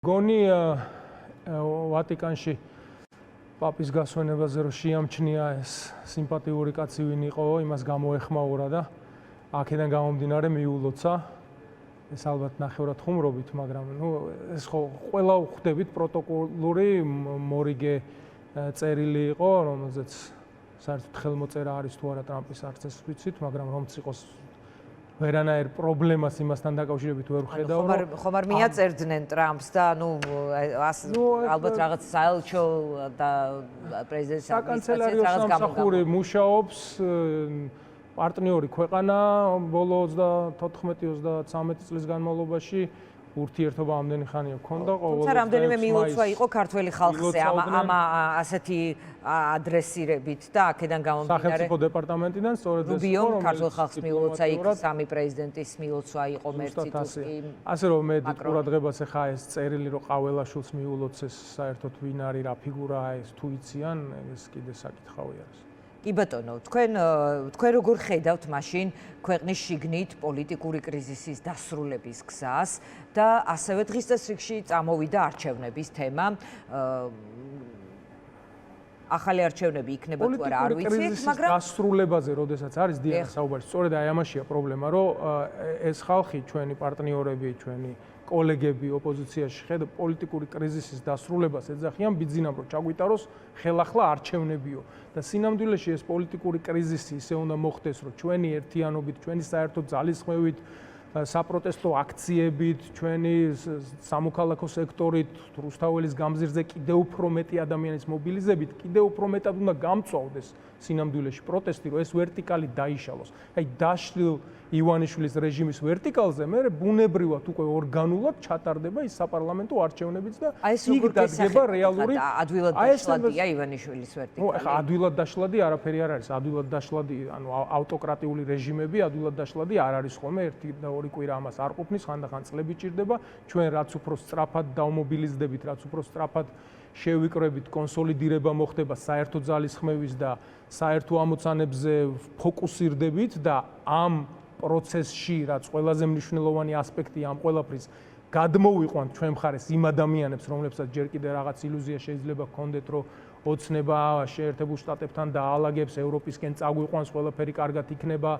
გონი ვატიკანში პაპის გასვენებაზე რომ შეამჩნია ეს სიმპათიური კაცი ვინ იყო, იმას გამოეხმაურა და აქედან გამომდინარე მიულოცა. ეს ალბათ ნახევრად ხუმრობით, მაგრამ ეს ხო ყველა ხვდებით პროტოკოლური მორიგე წერილი იყო, რომელზეც საერთოდ ხელმოწერა არის თუ არა ტრამპის არც ეს ვიცით, მაგრამ რომც იყოს ვერანაირ პრობლემას იმასთან დაკავშირებით ვერ ვხედავ. ხომ არ მიაწერდნენ ტრამპს და ალბათ რაღაც საელჩო და პრეზიდენტის საკანცელერიო სამსახური მუშაობს პარტნიორი ქვეყანა ბოლო 34-33 წლის განმავლობაში ურთიერთობა ამდენი ხანია ქონდა ყოველთვის. თუმცა რამდენიმე მიულოცვა იყო ქართველი ხალხზე ამ ასეთი ადრესირებით და აქედან გამომდინარე სახელმწიფო დეპარტამენტიდან სწორედ ეს რუბიომ ქართულ ხალხს მიულოცა იქ სამი პრეზიდენტის მიულოცვა იყო მერცი ტუსკი. ასე რომ მე ყურადღებას ეხა ეს წერილი რომ ყაველაშვილს მიულოცეს საერთოდ ვინ არის რა ფიგურაა ეს თუ იციან ეს კიდე საკითხავი არის. კი ბატონო, თქვენ როგორ ხედავთ მაშინ ქვეყნის შიგნით პოლიტიკური კრიზისის დასრულების გზას და ასევე დღის წესრიგში წამოვიდა არჩევნების თემა. ახალი არჩევნები იქნება თუ არა არ ვიცით, მაგრამ დასრულებაზე როდესაც არის დიახ საუბარი, სწორედ აი ამაშია პრობლემა, რომ ეს ხალხი, ჩვენი პარტნიორები, ჩვენი კოლეგები ოპოზიციაში ხედავ პოლიტიკური კრიზისის დასრულებას ეძახიან ბიძინამ რომ ჩაგვიტაროს ხელახლა არჩევნებიო და სინამდვილეში ეს პოლიტიკური კრიზისი ისე უნდა მოხდეს რომ ჩვენი ერთიანობით, ჩვენი საერთო ძალისხმევით, საპროტესტო აქციებით, ჩვენი სამოქალაქო სექტორით, რუსთაველის გამზირზე კიდევ უფრო მეტი ადამიანის მობილიზებით, კიდევ უფრო მეტად უნდა გამწვავდეს სინამდვილეში პროტესტი, რომ ეს ვერტიკალი დაიშალოს. აი დაშლილ ივანიშვილის რეჟიმის ვერტიკალზე მე ბუნებრივად უკვე ორგანულად ჩატარდება ის საპარლამენტო არჩევნებიც და იქ დადგება რეალური ადვილად დაშლადია ივანიშვილის ვერტიკალი. ეხლა ადვილად დაშლადი არაფერი არ არის, ადვილად დაშლადი, ანუ ავტოკრატიული რეჟიმები ადვილად დაშლადი არ არის ხოლმე, ერთი და ორი კვირა ამას არ ყოფნის, ხანდახან წლები ჭირდება, ჩვენ რაც უფრო სწრაფად დავმობილიზდებით, რაც უფრო სწრაფად შევიკრებით, კონსოლიდირება მოხდება საერთო ძალისხმევის და საერთო ამოცანებზე ფოკუსირდებით და ამ პროცესში, რაც ყველაზე მნიშვნელოვანი ასპექტია ამ ყველაფრის, გადმოვიყვანთ ჩვენ მხარეს იმ ადამიანებს, რომლებსაც ჯერ კიდე რაღაც ილუზია შეიძლება ჰქონდეთ, რომ ოცნება შეერთებულ შტატებთან დაალაგებს, ევროპისკენ წაგვიყვანს, ყველაფერი კარგად იქნება.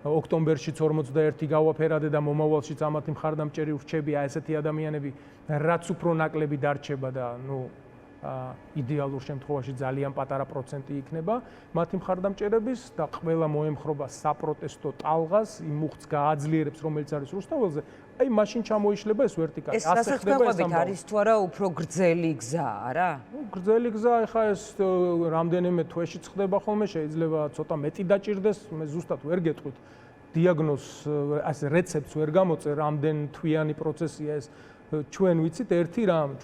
ოქტომბერშიც 41 გავაფერადე და მომავალშიც ამათი მხარდამჭერი ვრჩებია ესეთი ადამიანები, რაც უფრო ნაკლები დარჩება და იდეალურ შემთხვევაში ძალიან პატარა პროცენტი იქნება მათი მხარდამჭერების და ყველა მოემხრობა საპროტესტო ტალღას, იმ მუხტს გააძლიერებს, რომელიც არის რუსთაველზე, აი მაშინ ჩამოიშლება ეს ვერტიკალი. ასე ხდება ეს არის თუ არა უფრო გრძელი გზა, არა? გრძელი გზა, ეხა ეს რამდენიმე თვეშიც ხდება ხოლმე, შეიძლება ცოტა მეტი დაჭირდეს, მე ზუსტად ვერ გეტყვით. დიაგნოზს, ასე რეცეპტს ვერ გამოწე, რამდენ თვიანი პროცესია ეს. ჩვენ ვიცით ერთი რამ,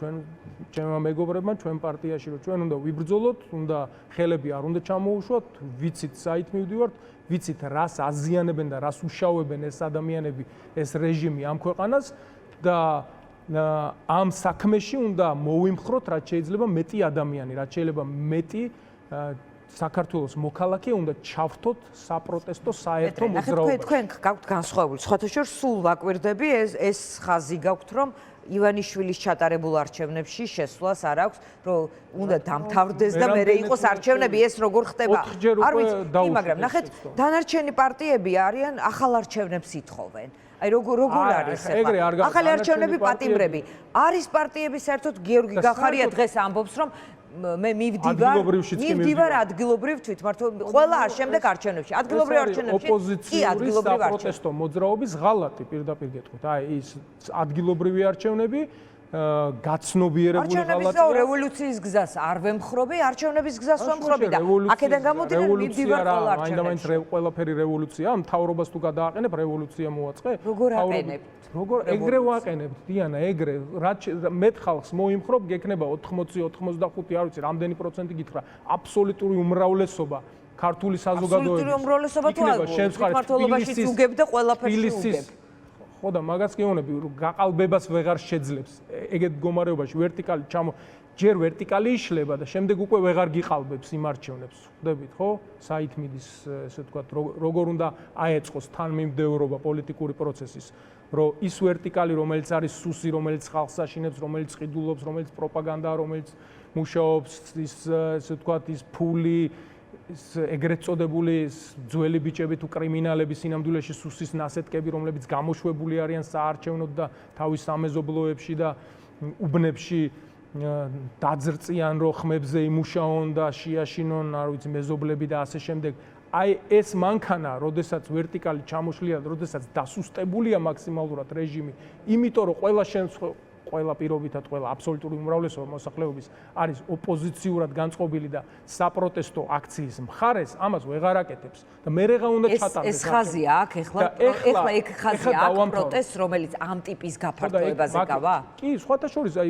ჩვენმა მეგობრებმა, ჩვენ პარტიაში, რომ ჩვენ უნდა ვიბრძოლოთ, უნდა ხელები არ უნდა ჩამოუშვათ, ვიცით საით მივდივართ, ვიცით რას აზიანებენ და რას უშავებენ ეს ადამიანები, ეს რეჟიმი ამ ქვეყანას და ამ საქმეში უნდა მოვიმხროთ, რაც შეიძლება მეტი ადამიანი, რაც შეიძლება მეტი საქართველოს მოქალაქე უნდა ჩავთოთ საპროტესტო საერთო მოძრაობაში. თქვენ გაქვთ განსხვავებული, სხვათა შორის სულ ვაკვირდები ეს ხაზი გაქვთ, რომ ივანიშვილის ჩატარებულ არჩევნებში შესვლას არ აქვს, რომ უნდა დამთავრდეს და მერე იყოს არჩევნები, ეს როგორ ხდება? არ ვიცი, მაგრამ ნახეთ, დანარჩენი პარტიები არიან ახალ არჩევნებს ითხოვენ. აი როგორ არის ახლა? ახალი არჩევნები პატიმრები. არის პარტიები საერთოდ გიორგი გახარია დღეს ამბობს, რომ მე მივდივარ ადგილობრივ თვითმმართველ ყველა შემდეგ არჩევნებში ადგილობრივ არჩევნებში ოპოზიციური საპროტესტო მოძრაობის ღალატი პირდაპირ გეტყვით აი ის ადგილობრივი არჩევნები გაცნობიერებული ღალატია არჩევნების რევოლუციის გზას არ ვემხრობი არჩევნების გზას ვემხრობი და აქედან გამომდინარე მივდივარ ყველა არჩევნებში ყველაფერი რევოლუციაა მთავრობას თუ გადააყენებ რევოლუცია მოაწყე როგორ აყენებთ როგორ ეგრე ვაყენებთ დიანა ეგრე მეტ ხალხს მოიმხრობ გექნება 80-85 არ ვიცი რამდენი პროცენტი გითხრა აბსოლუტური უმრავლესობა ქართული საზოგადოების აბსოლუტური უმრავლესობა თუ მართლობაში უგებ და ყველაფერს უგებ ხო და მაგაც გეუბნები რომ გაყალბებას ვეღარ შეძლებს ეგეთ მდგომარეობაში ვერტიკალი ჯერ ვერტიკალი იშლება და შემდეგ უკვე ვეღარ გიყალბებს იმ არჩევნებს ხვდებით ხო საით მიდის ესე ვთქვათ როგორ უნდა აეწყოს თანმიმდევრობა პოლიტიკური პროცესის რომ ის ვერტიკალი, რომელიც არის სუსი, რომელიც ხალხს აშინებს, რომელიც ყიდულობს, რომელიც პროპაგანდაა, რომელიც მუშაობს, ის ესე ვთქვათ, ის ფული, ის ეგრეთ წოდებული ძველი ბიჭები თუ კრიმინალები სინამდვილეში სუსის ნასეტკები, რომლებიც გამოშვებული არიან საარჩევნოდ და თავის სამეზობლოებში და უბნებში დაძრწიან, რომ ხმებზე იმუშაონ და შეაშინონ, არ ვიცი, მეზობლები და ასე შემდეგ. აი ეს მანქანა, როდესაც ვერტიკალი ჩამოშლია, როდესაც დასუსტებულია მაქსიმალურად რეჟიმი, იმიტომ რომ ყველა პირობითად, ყველა აბსოლუტური უმრავლესობა მოსახლეობის არის ოპოზიციურად განწყობილი და საპროტესტო აქციის მხარეს, ამას ვეღარ აკეთებს და მე რა უნდა ჩატარდეს. ეს ხაზია აქ ეხლა ეგ ხაზია აქ პროტესტს, რომელიც ამ ტიპის გაფართოებაზე გავა? კი, სხვათა შორის, აი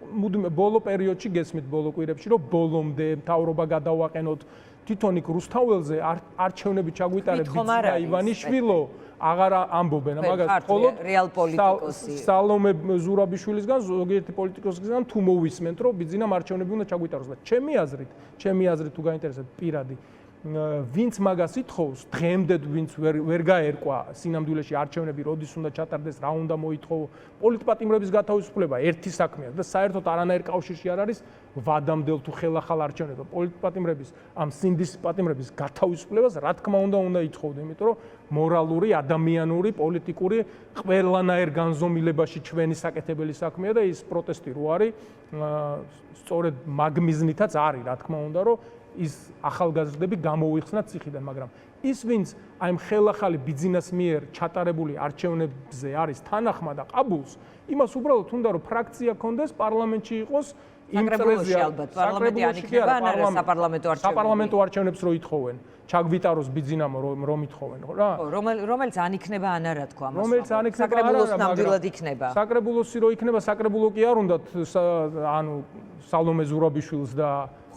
მუდმივ ბოლო პერიოდში გესმით ბოლო კვირებში, რომ ბოლომდე მთავრობა გადავაყენოთ თვითონ იქ რუსთაველზე არჩევნები ჩაგვიტარებ ბიძინა ივანიშვილო აღარ ამბობენ მაგას მხოლოდ რეალ პოლიტიკოსი სალომე ზურაბიშვილისგან ზოგიერთი პოლიტიკოსისგან თუ მოვისმენთ რომ ბიძინამ არჩევნები უნდა ჩაგვიტაროს და ჩემი აზრით თუ გაინტერესებთ პირადი ვინც მაგას ითხოვს დღემდე ვინც ვერ გაერკვა სინამდვილეში არჩევნები როდის უნდა ჩატარდეს რა უნდა მოითხოვო პოლიტპატიმრების გათავისუფლება ერთი საქმეა და საერთოდ არანაირ კავშირში არ არის ვადამდელ თუ ხელახალ არჩევნებს პოლიტპატიმრების ამ სინდის პატიმრების გათავისუფლებას რა თქმა უნდა ითხოვდა იმიტომ რომ მორალური ადამიანური პოლიტიკური ყველანაირ განზომილებაში ჩვენი საკეთებელი საქმეა და ის პროტესტი რო არის სწორედ მაგმიზნითაც არის რა თქმა უნდა რომ ის ახალგაზრდები გამოიხსნათ ციხიდან, მაგრამ ის ვინც აი ხელახალი ბიძინას მიერ ჩატარებული არჩევნებზე არის თანახმა და ყაბულს, იმას უბრალოდ უნდა რომ ფრაქცია კონდეს, პარლამენტში იყოს იმ წრეზე ალბათ პარლამენტი ანიქნება ან არა საპარლამენტო არჩევნებს რო ითხოვენ, ჩაგვიტაროს ბიძინამ რომ ითხოვენ, ხო რა? რომელიც ანიქნება ან არა თქვა ამას. რომელიც ანიქნება საკრებულოს ნამდვილად იქნება. საკრებულოსი რო იქნება, საკრებულო კი არ უნდათ ანუ სალომე ზურაბიშვილს და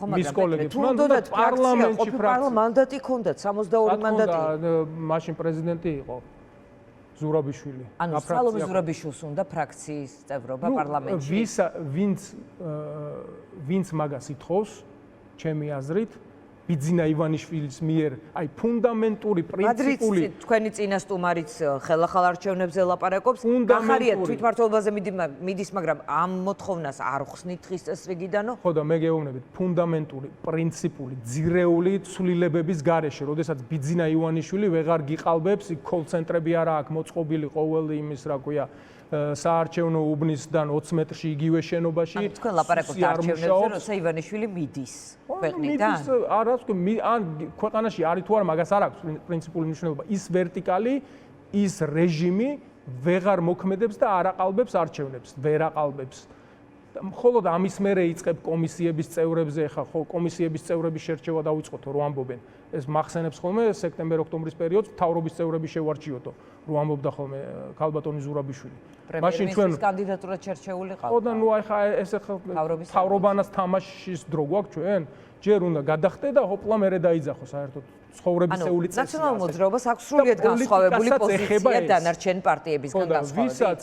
მის კოლეგებს უნდა პარლამენტში ფრაქცია მანდატი ქონდათ 62 მანდატი მაშინ პრეზიდენტი იყო ზურაბიშვილი ანუ სალომე ზურაბიშვილს უნდა ფრაქციის წევრობა პარლამენტში ვინც მაგას ითხოვს ჩემი აზრით ბიძინა ივანიშვილის მიერ აი ფუნდამენტური პრინციპული თქვენი წინასტუმარიც ხელახალ არჩევნებზე ლაპარაკობს ახარია თვითმმართველობაზე მიდის მაგრამ ამ მოთხოვნას არ ხსნით ხის წესრიგიდანო ხო და მე გეუბნებით ფუნდამენტური პრინციპული ძირეული ცვლილებების გარეშე როდესაც ბიძინა ივანიშვილი ვეღარ გიყალბებს იქ კოლ ცენტრები არა აქვს მოწყობილი ყოველი იმის რა ქვია საარჩევნო უბნისგან 20 მეტრში იგივე შენობაში ანუ თქვენ ლაპარაკობთ არჩევნებზე როცა ივანიშვილი მიდის ქვეყნიდან არა ან ქვეყანაში არის თუ არა მაგას არ აქვს პრინციპული მნიშვნელობა ის ვერტიკალი ის რეჟიმი ვეღარ მოქმედებს და არ აყალბებს არჩევნებს ვერ აყალბებს მხოლოდ ამის მერე იწყებ კომისიების წევრებზე ხა ხო კომისიების წევრების შერჩევა დაიწყოთ რომ ამბობენ ეს მახსენებს ხოლმე სექტემბერ-ოქტომბრის პერიოდს მთავრობის წევრები შევარჩიოთო რომ ამბობდა ხოლმე ქალბატონი ზურაბიშვილი მაშინ ჩვენ კანდიდატურა შერჩეული ყავდა ხო და ნუ აი ხა ეს მთავრობანას თამაშის დრო გვაქვს ჩვენ ჯერ უნდა გადახტე და ჰოპლა მერე დაიძახო საერთოდ ცხოვრებისეული წესი. ნაციონალურ მოძრაობას აქვს სრულიად განსხვავებული პოზიცია დანარჩენ პარტიებისგან განსხვავებული. ვისაც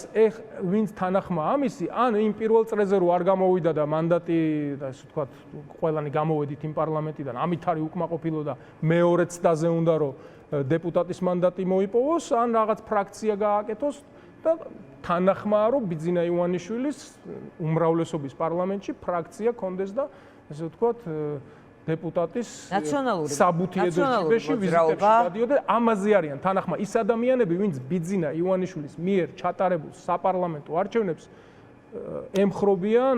ვინც თანახმა ამისი, ან იმ პირველ წრეზე რო არ გამოვიდა და მანდატი და ასე ვთქვათ, ყველანი გამოვედით იმ პარლამენტიდან, ამით არის უკმაყოფილო და მეორე ცდაზე უნდა რომ დეპუტატის მანდატი მოიპოვოს, ან რაღაც ფრაქცია გააკეთოს და თანახმაა რომ ბიძინა ივანიშვილის უმრავლესობის პარლამენტში ფრაქცია კონდეს და ასე ვთქვათ დეპუტატის საბუთი ედოში ვიზიტებში გადიოდა ამაზე არიან თანახმა ის ადამიანები ვინც ბიძინა ივანიშვილის მიერ ჩატარებულ საპარლამენტო არჩევნებს ემხრობიან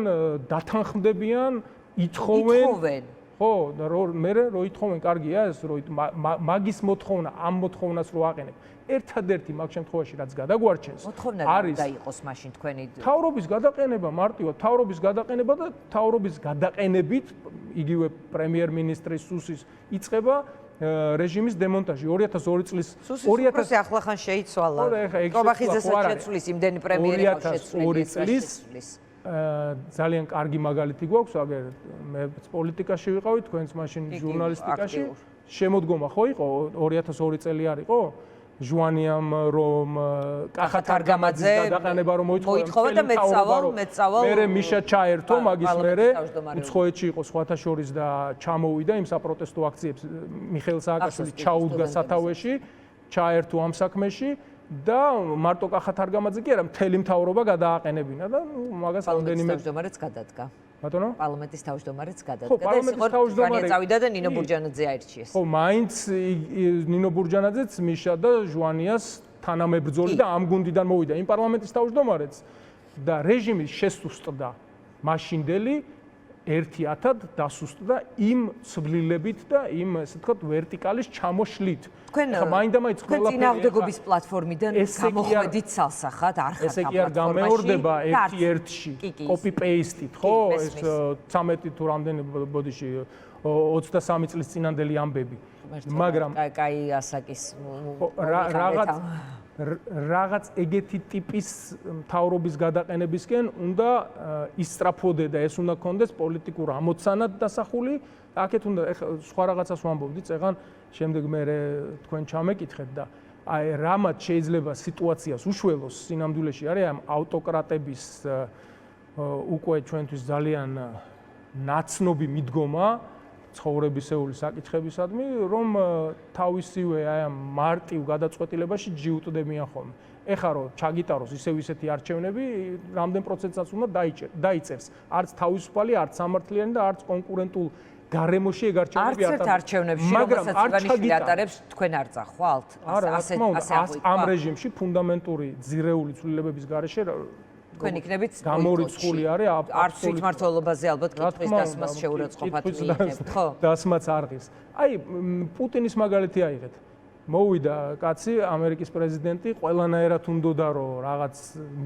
დათანხმდებიან ითხოვენ ხო და მე რო ითხოვენ კარგია ეს რო მაგის მოთხოვნა ამ მოთხოვნას რო აყენებ ერთადერთი მაგ შემთხვევაში რაც გადაგვარჩენს არის და იყოს მაშინ თქვენი თავრობის გადაყენება მარტივად თავრობის გადაყენება და თავრობის გადაყენებით იგივე პრემიერ-მინისტრის სუსის იწყება რეჟიმის დემონტაჟი 2002 წლის 2000 ახლახან შეიცვალა კობახიძესაც შეცვლის იმდენი პრემიერი იყო შეცვლილი ძალიან კარგი მაგალითი გვაქვს აგერ მე პოლიტიკაში ვიყავი თქვენც მაშინ ჟურნალისტიკაში შემოდგომა ხო იყო 2002 წელი არ იყო ჟუანიამ რომ კახათ არგამაძე გადაყენება რომ მოითხოვა და მეწავალ მერე მიშა ჩაერთო მაგის მერე უცხოეთში იყო სხვათა შორის და ჩამოვიდა იმ საპროტესტო აქციებს მიხეილ სააკაშვილი ჩაუდგა სათავეში ჩაერთო ამ საქმეში და მარტო კახა თარგამაძე კი არა, მთელი მთავრობა გადააყენებინა და მაგას რამდენიმე თავმჯდომარეც გადადგა. ბატონო? პარლამენტის თავმჯდომარეც გადადგა. ხო, პარლამენტის თავმჯდომარე წავიდა და ნინო ბურჯანაძე აირჩიეს. ხო, მაინც ნინო ბურჯანაძეც მიშა და ჟვანიას თანამებრძოლი და ამ გუნდიდან მოვიდა იმ პარლამენტის თავმჯდომარეც და რეჟიმის შესუსტდა მაშინდელი ერთიათად დასუსტდა იმ ცვლილებით და იმ ესე ვთქვათ ვერტიკალის ჩამოშლით. თქვენ მაინდამაინც ყველაფერი წინააღმდეგობის პლატფორმიდან გამოხვედით ცალსახად არ ხართ ესე კი არ გამეორდება ერთ-ერთში copy paste-ით, ხო? ეს 13 თუ რამდენი ბოდიში 23 წლის წინანდელი ამბები. მაგრამ კაი ასაკის რაღაც ეგეთი ტიპის მთავრობის გადაყენებისკენ უნდა ისწრაფოდე და ეს უნდა კონდეს პოლიტიკურ ამოცანად დასახული. აქეთ უნდა სხვა რაღაცას ვამბობდით, წეგან შემდეგ მე თქვენ ჩამეკითხეთ და აი რამაც შეიძლება სიტუაციას უშველოს სინამდვილეში არის ამ ავტოკრატების უკვე ჩვენთვის ძალიან ნაცნობი მიდგომა ცხოვრებისეული საკითხებისადმი, რომ თავისივე აი ამ მარტივ გადაწყვეტილებაში ჯიუტდებიან ხოლმე. ეხლა რომ ჩაგიტაროს ისეთი არჩევნები, რამდენ პროცენტსაც უნდა დაიწერს. არც თავისუფალი, არც სამართლიანი და არც კონკურენტულ გარემოში ეგ არჩევნები არც ერთ არჩევნებში, რომელსაც ივანიშვილი ატარებს, თქვენ არ წახვალთ? ასე ამ რეჟიმში ფუნდამენტური ძირეული ცვლილებების გარეშე თქვენ იქნებით გამორიცხული არის არც თვითმმართველობაზე ალბათ კითხვის დასმას შეურაცხყოფათ მიიღებთ, ხო? დასმაც არღის. აი პუტინის მაგალითი აიღეთ. მოვიდა კაცი, ამერიკის პრეზიდენტი, ყველანაირად უნდოდა რომ რაღაც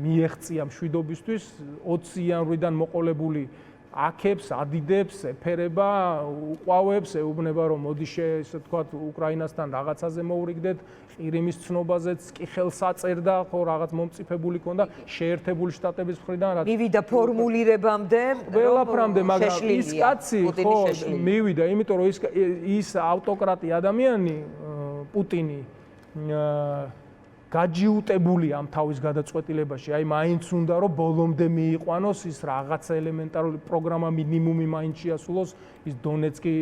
მიეღწია მშვიდობისთვის 20 იანვრიდან მოყოლებული აქებს, ადიდებს, ეფერება, უყვავებს, ეუბნება რომ მოდი ესე ვთქვათ უკრაინასთან რაღაცაზე მოვრიგდეთ, ყირიმის ცნობაზეც კი ხელს აწერდა, ხო რაღაც მომწიფებული ქონდა შეერთებული შტატების მხრიდან რაც მივიდა ფორმულირებამდე, ყველაფრამდე, მაგრამ ის კაცი ხო მივიდა, იმიტომ რომ ის ავტოკრატი ადამიანი პუტინი გაჯიუტებული ამ თავის გადაწყვეტილებაში, აი მაინც უნდა რომ ბოლომდე მიიყვანოს ის რაღაცა ელემენტარული პროგრამა მინიმუმი მაინც შეასრულოს, ის დონეცკი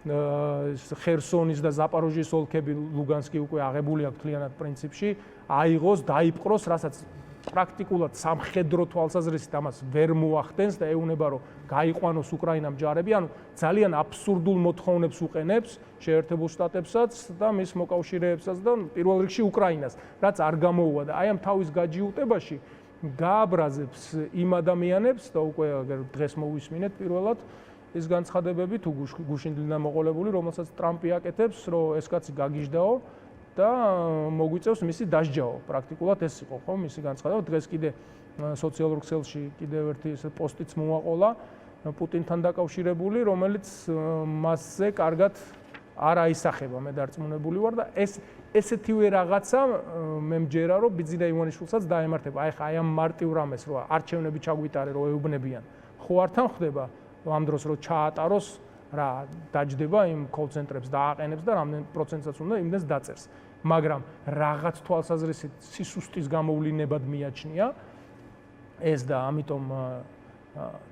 ხერსონის და ზაპოროჟიის ოლქები, ლუგანსკი უკვე აღებული აქვს თლიანად პრინციპში, აიღოს, დაიპყროს, რასაც პრაქტიკულად სამხედრო თვალსაზრისით ამას ვერ მოახდენს და ეუბნება რომ გაიყვანოს უკრაინამ ჯარები, ანუ ძალიან აბსურდულ მოთხოვნებს უყენებს შეერთებულ შტატებსაც და მის მოკავშირეებსაც და პირველ რიგში უკრაინას, რაც არ გამოუვა და აი ამ თავის გაჯიუტებაში გააბრაზებს იმ ადამიანებს და უკვე დღეს მოვისმინეთ პირველად ის განცხადებები თუ გუშინდლიდან მოყოლებული, რომელსაც ტრამპი აკეთებს, რომ ეს კაცი გაგიჟდაო და მოგვიწევს მისი დასჯაო. პრაქტიკულად ეს იყო, ხო, მისი განცხადება. დღეს კიდე სოციალურ ქსელში კიდევ ერთი ეს პოსტიც მოვაყოლა პუტინთან დაკავშირებული, რომელიც მასზე კარგად არ აისახება, მე დარწმუნებული ვარ და ესეთივე რაღაცა მე მჯერა, რომ ბიძინა ივანიშვილსაც დაემართება. აი ხა აი ამ მარტივ რამეს, რომ არჩევნები ჩაგვიტარე, რომ ეუბნებიან. ხო არ თან ხდება ამ დროს რომ ჩაატაროს რა დაჯდება იმ კოლ-ცენტრებს დააყენებს და რამდენ პროცენტსაც უნდა იმდენს დაწერს. მაგრამ რაღაც თვალსაზრისით სისუსტის გამოვლინებად მიაჩნია ეს და ამიტომ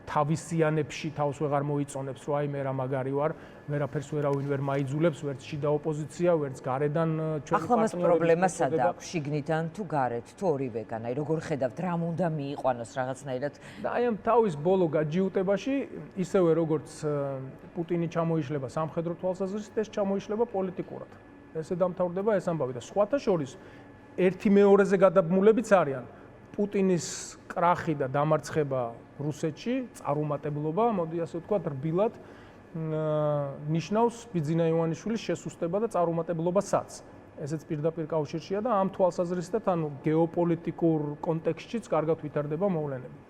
თავისიანებში თავს ვეღარ მოიწონებს, რომ აი მე რა მაგარი ვარ, ვერაფერს ვერავინ ვერ მაიძულებს, ვერც შიდა ოპოზიცია, ვერც გარედან ჩვენი ახლა მას პრობლემა სად აქვს, შიგნიდან თუ გარეთ, თუ ორივეგან, აი როგორ ხედავთ, რამ უნდა მიიყვანოს რაღაცნაირად? და აი ამ თავის ბოლო გაჯიუტებაში, ისევე როგორც პუტინი ჩამოიშლება სამხედრო თვალსაზრისით, ეს ჩამოიშლება პოლიტიკურად. ესე დამთავრდება ეს ამბავი და სხვათა შორის ერთი მეორეზე გადაბმულებიც არიან. პუტინის კრახი და დამარცხება რუსეთში, წარუმატებლობა, მოდი ასე ვთქვათ, რბილად ნიშნავს ბიძინა ივანიშვილის შესუსტება და წარუმატებლობასაც. ესეც პირდაპირ კავშირშია და ამ თვალსაზრისით, ანუ გეოპოლიტიკურ კონტექსტშიც კარგად ვითარდება მოვლენები.